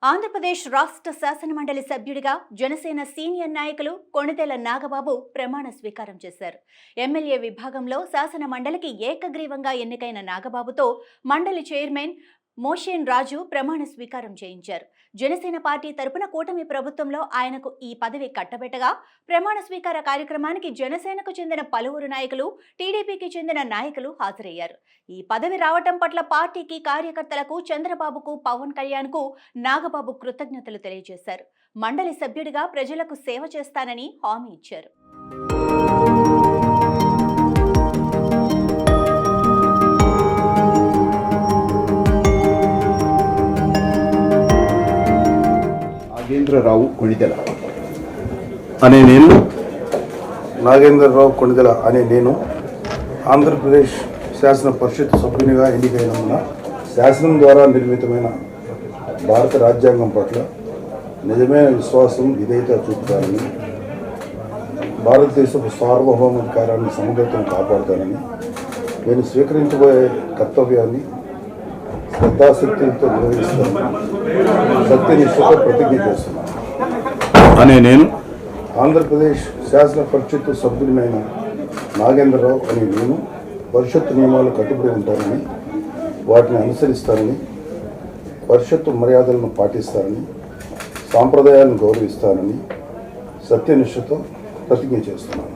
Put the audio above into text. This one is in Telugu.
ఆంధ్రప్రదేశ్ రాష్ట్ర శాసనమండలి సభ్యుడిగా జనసేన సీనియర్ నాయకులు కొణిదెల నాగబాబు ప్రమాణ స్వీకారం చేశారు. ఎమ్మెల్యే విభాగంలో శాసన మండలికి ఏకగ్రీవంగా ఎన్నికైన నాగబాబుతో మండలి చైర్మన్ మోషేన్ రాజు ప్రమాణ స్వీకారం చేయించారు. జనసేన పార్టీ తరపున కూటమి ప్రభుత్వంలో ఆయనకు ఈ పదవి కట్టబెట్టగా ప్రమాణ స్వీకార కార్యక్రమానికి జనసేనకు చెందిన పలువురు నాయకులు, టీడీపీకి చెందిన నాయకులు హాజరయ్యారు. ఈ పదవి రావటం పట్ల పార్టీకి, కార్యకర్తలకు, చంద్రబాబుకు, పవన్ కళ్యాణ్కు నాగబాబు కృతజ్ఞతలు తెలియజేశారు. మండలి సభ్యుడిగా ప్రజలకు సేవ చేస్తానని హామీ ఇచ్చారు. నాగేంద్రరావు కొణిదెల అనే నేను ఆంధ్రప్రదేశ్ శాసన పరిషత్ సభ్యునిగా ఎన్నికైనందున శాసనం ద్వారా నిర్మితమైన భారత రాజ్యాంగం పట్ల నిజమైన విశ్వాసం, విధేయత చూపుతానని, భారతదేశపు సార్వభౌమాధికారాన్ని సమగ్రతను కాపాడుతానని, నేను స్వీకరించబోయే కర్తవ్యాన్ని శ్రద్ధాశక్తులతో నిర్వహిస్తానని సత్యనిష్టతో ప్రతిజ్ఞ చేస్తున్నాను. నేను ఆంధ్రప్రదేశ్ శాసన పరిషత్ సభ్యుడినైన నాగేంద్రరావు అనే నేను పరిషత్తు నియమాలు కట్టుబడి ఉంటానని, వాటిని అనుసరిస్తానని, పరిషత్తు మర్యాదలను పాటిస్తానని, సాంప్రదాయాలను గౌరవిస్తానని సత్యనిష్టతో ప్రతిజ్ఞ చేస్తున్నాను.